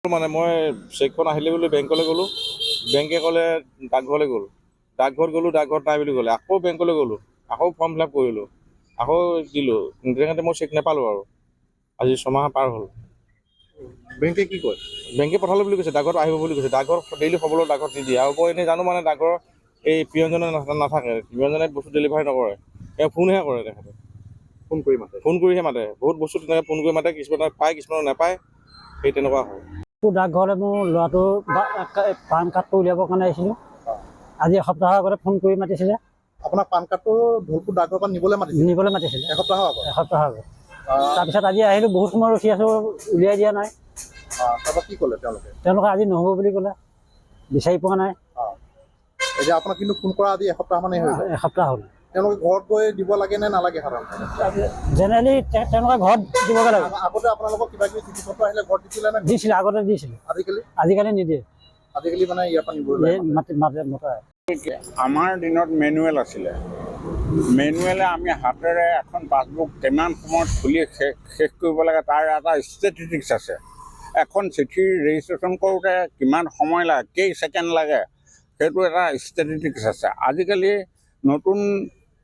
মানে মই চেকখন আহিলে বুলি বেংকলৈ গ'লোঁ, বেংকে ক'লে ডাকঘৰলৈ গ'ল, ডাকঘৰত গ'লোঁ, ডাকঘৰত নাই বুলি ক'লে, আকৌ বেংকলৈ গ'লোঁ, আকৌ ফৰ্ম ফিল আপ কৰিলোঁ, আকৌ দিলোঁ, তেনেকৈ মই চেক নাপালোঁ আৰু আজি 6 মাহ পাৰ হ'ল। বেংকে কি কয়? বেংকে পঠালে বুলি কৈছে, ডাকঘৰত আহিব বুলি কৈছে, ডাকঘৰ ডেইলি খবৰলৈ ডাকঘৰত নিদিয়ে আৰু মই এনেই জানো মানে ডাকঘৰ এই পিয়নজনে নাথাকে, পিয়নজনে বস্তু ডেলিভাৰী নকৰে, তেওঁ ফোনহে কৰে, তেখেতে ফোন কৰি মাতে? ফোন কৰিহে মাতে, বহুত বস্তু তেনেকৈ ফোন কৰি মাতে, কিছুমানে পায় কিছুমানে নাপায়, সেই তেনেকুৱা হয়। ডাকঘৰলৈ মোৰ ল'ৰাটোৰ পান কাৰ্ডটো উলিয়াবৰ কাৰণে আহিছিলোঁ। আজি এসপ্তাহৰ আগতে ফোন কৰি মাতিছিলে। আপোনাৰ পান কাৰ্ডটো ধলপুৰ ডাকঘৰৰ পৰা নিবলৈ মাতিছিলে? এসপ্তাহৰ আগত? এসপ্তাহৰ আগত। তাৰপিছত আজি আহিলোঁ, বহুত সময় ৰখি আছোঁ, উলিয়াই দিয়া নাই। তাৰপৰা কি ক'লে তেওঁলোকে আজি নহ'ব বুলি ক'লে, বিচাৰি পোৱা নাই। এতিয়া আপোনাক কিন্তু ফোন কৰা আজি এসপ্তাহমানেই হৈ গ'ল? এসপ্তাহ হ'ল। তেওঁলোকে ঘৰত গৈ দিব লাগে নে নালাগে সাধাৰণতে? জেনেৰেলি তেওঁলোকে ঘৰত দিবগৈ লাগে। আগতে আপোনালোকক কিবা কিবি চিঠি পত্ৰ আহিলে ঘৰত দিছিলে নে? দিছিলে, আগতে দিছিলে। আজিকালি নিদিয়ে। আজিকালি মানে ইয়াৰ পৰা নিবলৈ আমাৰ দিনত মেনুৱেল আছিলে, মেনুৱেলে আমি হাতেৰে এখন পাছবুক কিমান সময়ত খুলি শেষ কৰিব লাগে তাৰ এটা ষ্টেটিষ্টিক্স আছে। এখন চিঠিৰ ৰেজিষ্ট্ৰেশ্যন কৰোঁতে কিমান সময় লাগে, কেই ছেকেণ্ড লাগে, সেইটো এটা ষ্টেটিষ্টিক্স আছে। আজিকালি নতুন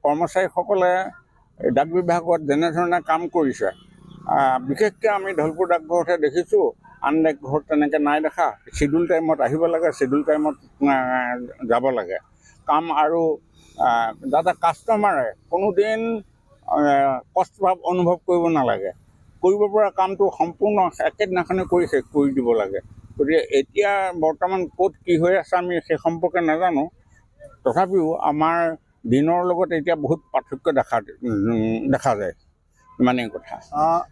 কৰ্মচাৰীসকলে ডাক বিভাগত যেনেধৰণে কাম কৰিছে, বিশেষকৈ আমি ধলপুৰ ডাকঘৰতহে দেখিছোঁ, আন ডাকঘৰত তেনেকৈ নাই দেখা। চিডিউল টাইমত আহিব লাগে, চিডিউল টাইমত যাব লাগে কাম, আৰু যাতে কাষ্টমাৰে কোনোদিন কষ্টভাৱ অনুভৱ কৰিব নালাগে, কৰিব পৰা কামটো সম্পূৰ্ণ একেদিনাখনে কৰি শেষ কৰি দিব লাগে। গতিকে এতিয়া বৰ্তমান ক'ত কি হৈ আছে আমি সেই সম্পৰ্কে নাজানো, তথাপিও আমাৰ দিনৰ লগত এতিয়া বহুত পাৰ্থক্য দেখা যায়, ইমানেই কথা।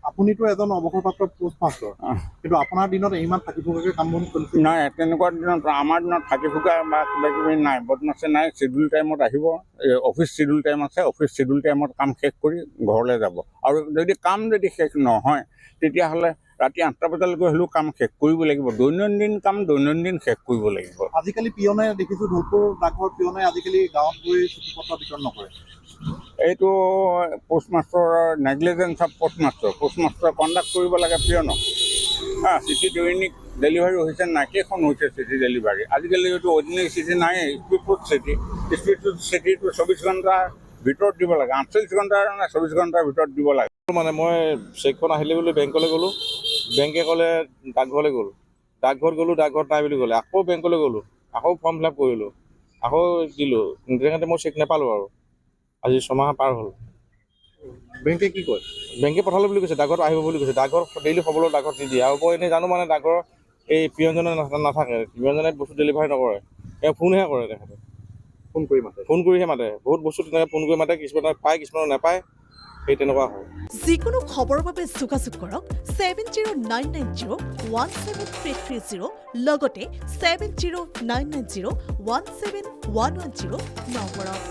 আপুনিতো এজন অৱসৰপ্ৰাপ্ত পোষ্ট মাষ্টৰ, কিন্তু আপোনাৰ দিনত ইমান থাকি ফুকাকৈ কাম বন কৰিছিল? নাই, তেনেকুৱা দিনত আমাৰ দিনত থাকি ফুকা বা কিবা কিবি নাই, বদমাছে নাই। চিডিউল টাইমত আহিব, অফিচ চিডিউল টাইম আছে, অফিচ চিডিউল টাইমত কাম শেষ কৰি ঘৰলৈ যাব। আৰু কাম যদি শেষ নহয় তেতিয়াহ'লে ৰাতি 8টা বজালৈকে হ'লেও কাম শেষ কৰিব লাগিব। দৈনন্দিন কাম দৈনন্দিন শেষ কৰিব লাগিব। আজিকালি পিয়নে দেখিছোঁ, ধলপুৰ ডাকঘৰ পিয়নে আজিকালি গাঁৱত গৈ চিঠি পত্ৰ বিতৰণ নকৰে। এইটো পোষ্টমাষ্টৰৰ নেগলিজেঞ্চ অফ পোষ্টমাষ্টৰ কণ্ডাক্ট কৰিব লাগে পিয়নক। চিঠি দৈনিক ডেলিভাৰী হৈছে নাই, কেইখন হৈছে চিঠি ডেলিভাৰী? আজিকালি এইটো অৰ্ডিনেৰী চিঠি নাই, স্পীড চিঠিটো 24 ঘণ্টাৰ ভিতৰত দিব লাগে, 48 ঘণ্টাৰ নে 24 ঘণ্টাৰ ভিতৰত দিব লাগে। মানে মই চেকখন আহিলে বুলি বেংকলৈ গ'লোঁ, বেংকে ক'লে ডাকঘৰলৈ গ'ল, ডাকঘৰত গ'লোঁ, ডাকঘৰত নাই বুলি ক'লে, আকৌ বেংকলৈ গ'লোঁ, আকৌ ফৰ্ম ফিল আপ কৰিলোঁ, আকৌ দিলোঁ, তেনেকৈ মই চেক নাপালোঁ আৰু আজি 6 মাহ পাৰ হ'ল। বেংকে কি কয়? বেংকে পঠালে বুলি কৈছে, ডাকঘৰত আহিব বুলি কৈছে, ডাকঘৰ ডেইলি খবৰলৈ ডাকঘৰত নিদিয়ে আৰু মই এনেই জানো মানে ডাকঘৰ এই পিয়নজনে নাথাকে, পিয়নজনে বস্তু ডেলিভাৰী নকৰে, তেওঁ ফোনহে কৰে, তেখেতে ফোন কৰিহে মাতে, বহুত বস্তু তেনেকৈ ফোন কৰি মাতে, কিছুমানে পায় কিছুমানে নাপায়, সেই তেনেকুৱা হয়। যিকোনো খবৰৰ বাবে যোগাযোগ কৰক 7099017330 লগতে 7099017110 নম্বৰত।